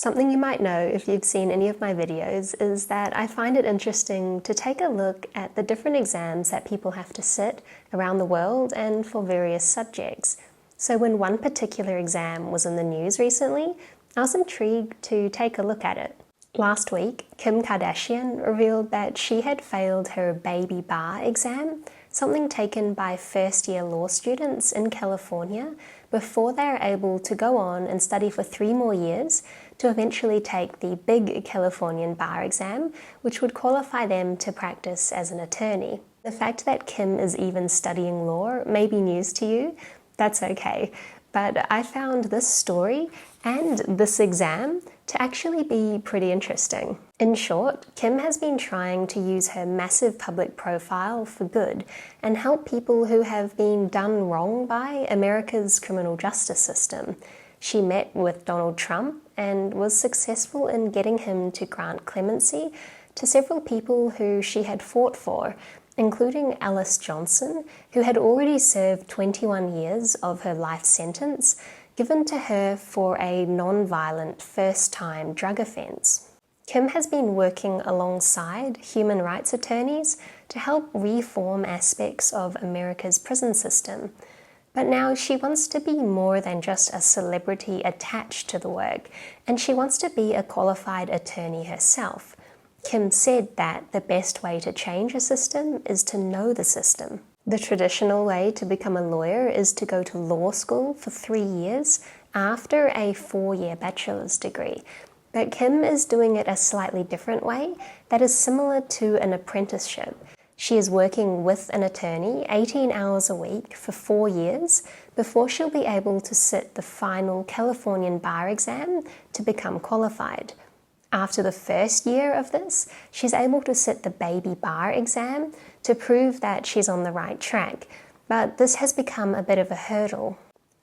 Something you might know if you've seen any of my videos is that I find it interesting to take a look at the different exams that people have to sit around the world and for various subjects. So when one particular exam was in the news recently, I was intrigued to take a look at it. Last week, Kim Kardashian revealed that she had failed her baby bar exam, something taken by first-year law students in California before they are able to go on and study for 3 more years to eventually take the big Californian bar exam, which would qualify them to practice as an attorney. The fact that Kim is even studying law may be news to you. That's okay. But I found this story and this exam to actually be pretty interesting. In short, Kim has been trying to use her massive public profile for good and help people who have been done wrong by America's criminal justice system. She met with Donald Trump and was successful in getting him to grant clemency to several people who she had fought for, including Alice Johnson, who had already served 21 years of her life sentence given to her for a non-violent first-time drug offense. Kim has been working alongside human rights attorneys to help reform aspects of America's prison system. But now she wants to be more than just a celebrity attached to the work, and she wants to be a qualified attorney herself. Kim said that the best way to change a system is to know the system. The traditional way to become a lawyer is to go to law school for 3 years after a 4-year bachelor's degree. But Kim is doing it a slightly different way that is similar to an apprenticeship. She is working with an attorney 18 hours a week for 4 years before she'll be able to sit the final Californian bar exam to become qualified. After the first year of this, she's able to sit the baby bar exam to prove that she's on the right track, but this has become a bit of a hurdle.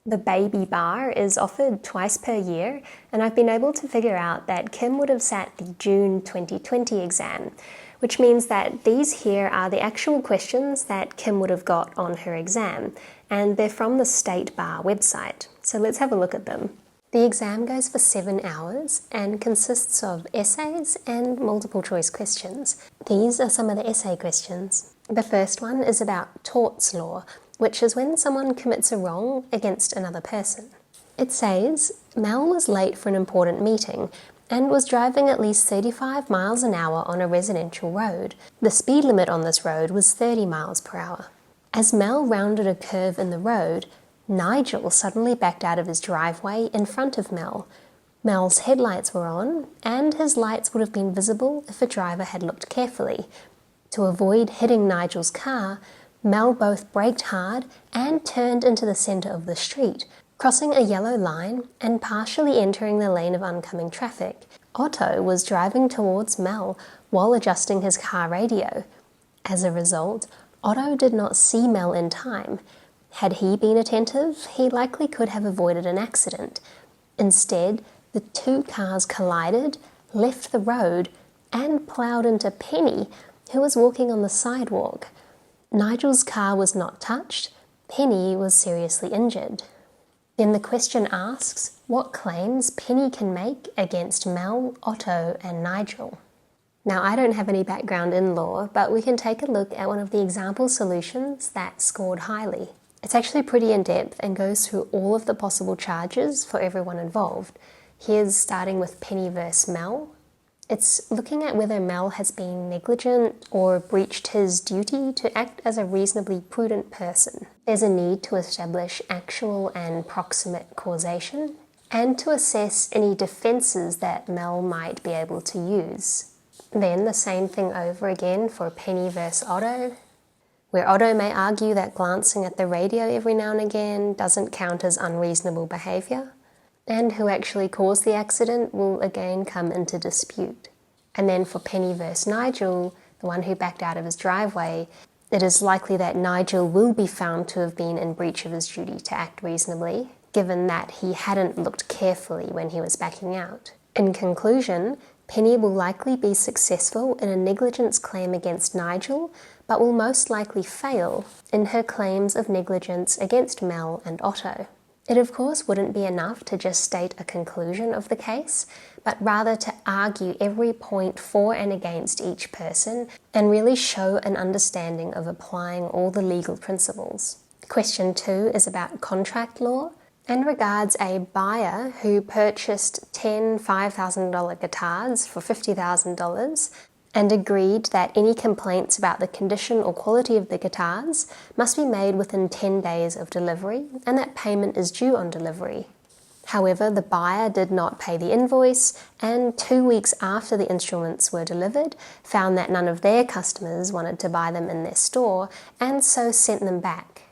The baby bar is offered twice per year, and I've been able to figure out that Kim would have sat the June 2020 exam, which means that these here are the actual questions that Kim would have got on her exam, and they're from the State Bar website. So let's have a look at them. The exam goes for 7 hours and consists of essays and multiple choice questions. These are some of the essay questions. The first one is about torts law, which is when someone commits a wrong against another person. It says, Mel was late for an important meeting and was driving at least 35 miles an hour on a residential road. The speed limit on this road was 30 miles per hour. As Mel rounded a curve in the road, Nigel suddenly backed out of his driveway in front of Mel. Mel's headlights were on, and his lights would have been visible if a driver had looked carefully. To avoid hitting Nigel's car, Mel both braked hard and turned into the center of the street, crossing a yellow line and partially entering the lane of oncoming traffic. Otto was driving towards Mel while adjusting his car radio. As a result, Otto did not see Mel in time. Had he been attentive, he likely could have avoided an accident. Instead, the 2 cars collided, left the road, and ploughed into Penny, who was walking on the sidewalk. Nigel's car was not touched. Penny was seriously injured. Then the question asks what claims Penny can make against Mel, Otto, and Nigel. Now, I don't have any background in law, but we can take a look at one of the example solutions that scored highly. It's actually pretty in-depth and goes through all of the possible charges for everyone involved. Here's starting with Penny versus Mel. It's looking at whether Mel has been negligent or breached his duty to act as a reasonably prudent person. There's a need to establish actual and proximate causation and to assess any defenses that Mel might be able to use. Then the same thing over again for Penny versus Otto, where Otto may argue that glancing at the radio every now and again doesn't count as unreasonable behaviour, and who actually caused the accident will again come into dispute. And then for Penny versus Nigel, the one who backed out of his driveway, it is likely that Nigel will be found to have been in breach of his duty to act reasonably, given that he hadn't looked carefully when he was backing out. In conclusion, Penny will likely be successful in a negligence claim against Nigel, but will most likely fail in her claims of negligence against Mel and Otto. It of course wouldn't be enough to just state a conclusion of the case, but rather to argue every point for and against each person and really show an understanding of applying all the legal principles. Question 2 is about contract law and regards a buyer who purchased 10 $5,000 guitars for $50,000 and agreed that any complaints about the condition or quality of the guitars must be made within 10 days of delivery and that payment is due on delivery. However, the buyer did not pay the invoice and 2 weeks after the instruments were delivered, found that none of their customers wanted to buy them in their store and so sent them back.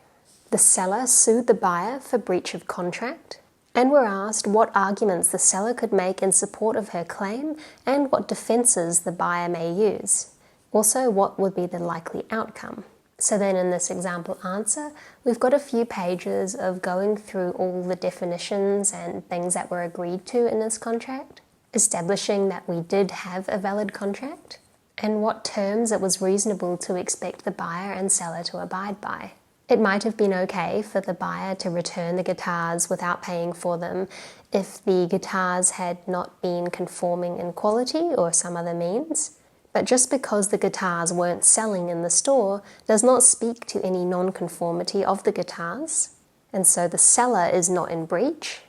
The seller sued the buyer for breach of contract and were asked what arguments the seller could make in support of her claim and what defences the buyer may use. Also, what would be the likely outcome. So then in this example answer, we've got a few pages of going through all the definitions and things that were agreed to in this contract, establishing that we did have a valid contract, and what terms it was reasonable to expect the buyer and seller to abide by. It might have been okay for the buyer to return the guitars without paying for them if the guitars had not been conforming in quality or some other means. But just because the guitars weren't selling in the store does not speak to any non-conformity of the guitars, and so the seller is not in breach,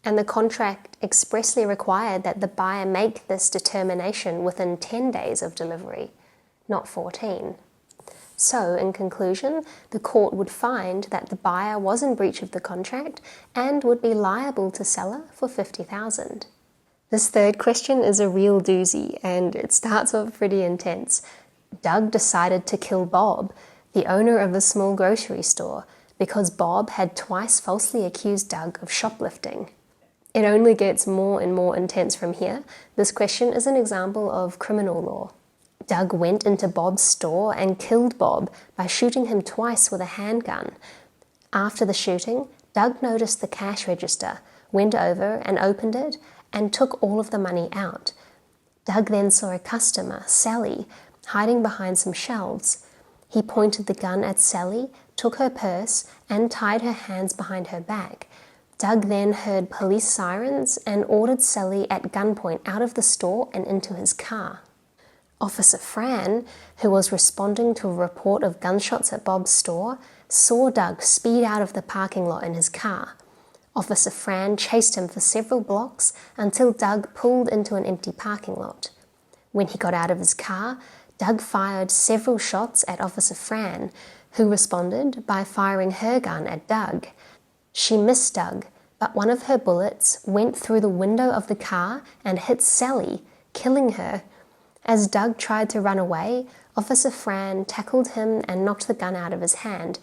and the contract expressly required that the buyer make this determination within 10 days of delivery, not 14. So, in conclusion, the court would find that the buyer was in breach of the contract and would be liable to seller for $50,000. This third question is a real doozy, and it starts off pretty intense. Doug decided to kill Bob, the owner of a small grocery store, because Bob had twice falsely accused Doug of shoplifting. It only gets more and more intense from here. This question is an example of criminal law. Doug went into Bob's store and killed Bob by shooting him twice with a handgun. After the shooting, Doug noticed the cash register, went over and opened it, and took all of the money out. Doug then saw a customer, Sally, hiding behind some shelves. He pointed the gun at Sally, took her purse, and tied her hands behind her back. Doug then heard police sirens and ordered Sally at gunpoint out of the store and into his car. Officer Fran, who was responding to a report of gunshots at Bob's store, saw Doug speed out of the parking lot in his car. Officer Fran chased him for several blocks until Doug pulled into an empty parking lot. When he got out of his car, Doug fired several shots at Officer Fran, who responded by firing her gun at Doug. She missed Doug, but one of her bullets went through the window of the car and hit Sally, killing her. As Doug tried to run away, Officer Fran tackled him and knocked the gun out of his hand.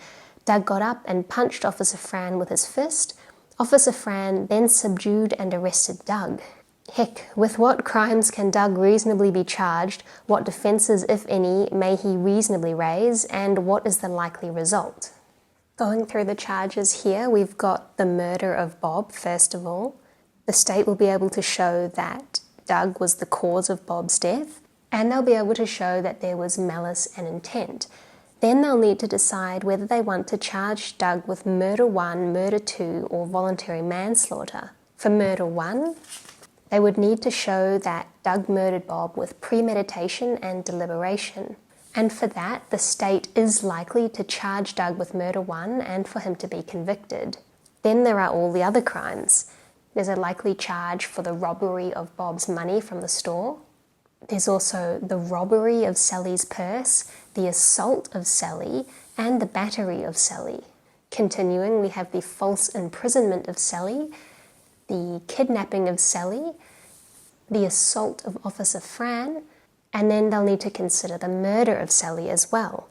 Doug got up and punched Officer Fran with his fist. Officer Fran then subdued and arrested Doug. Heck, with what crimes can Doug reasonably be charged, what defences, if any, may he reasonably raise, and what is the likely result? Going through the charges here, we've got the murder of Bob, first of all. The state will be able to show that Doug was the cause of Bob's death, and they'll be able to show that there was malice and intent. Then they'll need to decide whether they want to charge Doug with murder 1, murder 2, or voluntary manslaughter. For murder 1, they would need to show that Doug murdered Bob with premeditation and deliberation. And for that, the state is likely to charge Doug with murder 1 and for him to be convicted. Then there are all the other crimes. There's a likely charge for the robbery of Bob's money from the store. There's also the robbery of Sally's purse, the assault of Sally, and the battery of Sally. Continuing, we have the false imprisonment of Sally, the kidnapping of Sally, the assault of Officer Fran, and then they'll need to consider the murder of Sally as well.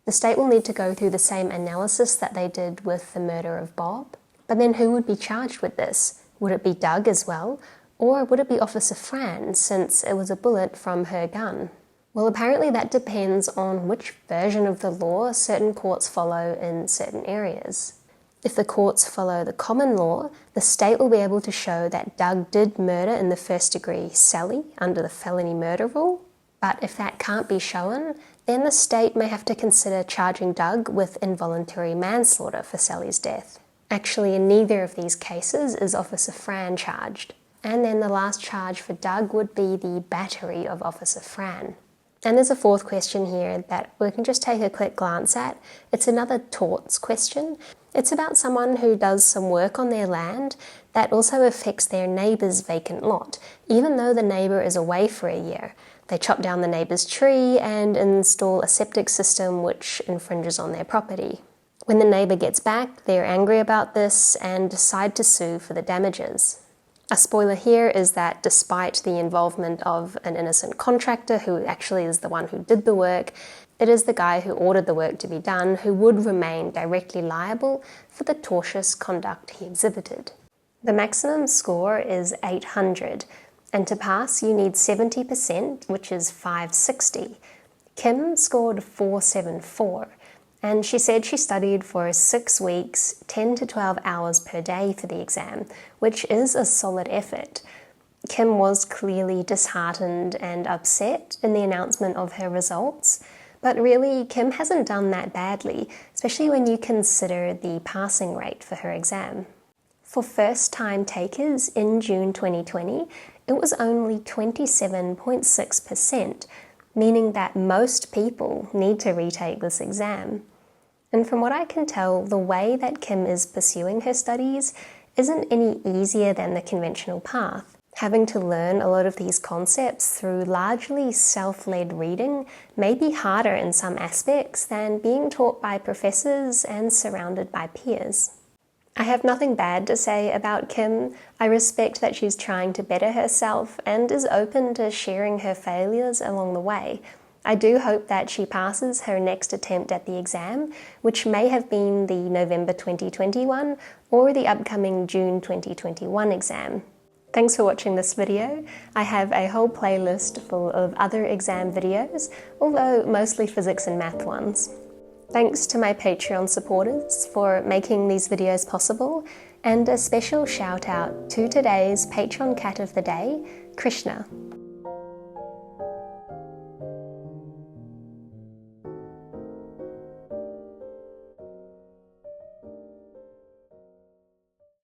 The state will need to go through the same analysis that they did with the murder of Bob, but then who would be charged with this? Would it be Doug as well? Or would it be Officer Fran, since it was a bullet from her gun? Well, apparently that depends on which version of the law certain courts follow in certain areas. If the courts follow the common law, the state will be able to show that Doug did murder in the first degree Sally under the felony murder rule. But if that can't be shown, then the state may have to consider charging Doug with involuntary manslaughter for Sally's death. Actually, in neither of these cases is Officer Fran charged. And then the last charge for Doug would be the battery of Officer Fran. And there's a fourth question here that we can just take a quick glance at. It's another torts question. It's about someone who does some work on their land that also affects their neighbour's vacant lot, even though the neighbour is away for a year. They chop down the neighbour's tree and install a septic system which infringes on their property. When the neighbour gets back, they're angry about this and decide to sue for the damages. A spoiler here is that despite the involvement of an innocent contractor who actually is the one who did the work, it is the guy who ordered the work to be done who would remain directly liable for the tortious conduct he exhibited. The maximum score is 800, and to pass you need 70%, which is 560. Kim scored 474. And she said she studied for 6 weeks, 10 to 12 hours per day for the exam, which is a solid effort. Kim was clearly disheartened and upset in the announcement of her results, but really Kim hasn't done that badly, especially when you consider the passing rate for her exam. For first-time takers in June 2020, it was only 27.6%, meaning that most people need to retake this exam. And from what I can tell, the way that Kim is pursuing her studies isn't any easier than the conventional path. Having to learn a lot of these concepts through largely self-led reading may be harder in some aspects than being taught by professors and surrounded by peers. I have nothing bad to say about Kim. I respect that she's trying to better herself and is open to sharing her failures along the way. I do hope that she passes her next attempt at the exam, which may have been the November 2021 or the upcoming June 2021 exam. Thanks for watching this video. I have a whole playlist full of other exam videos, although mostly physics and math ones. Thanks to my Patreon supporters for making these videos possible, and a special shout out to today's Patron Cat of the Day, Krishna.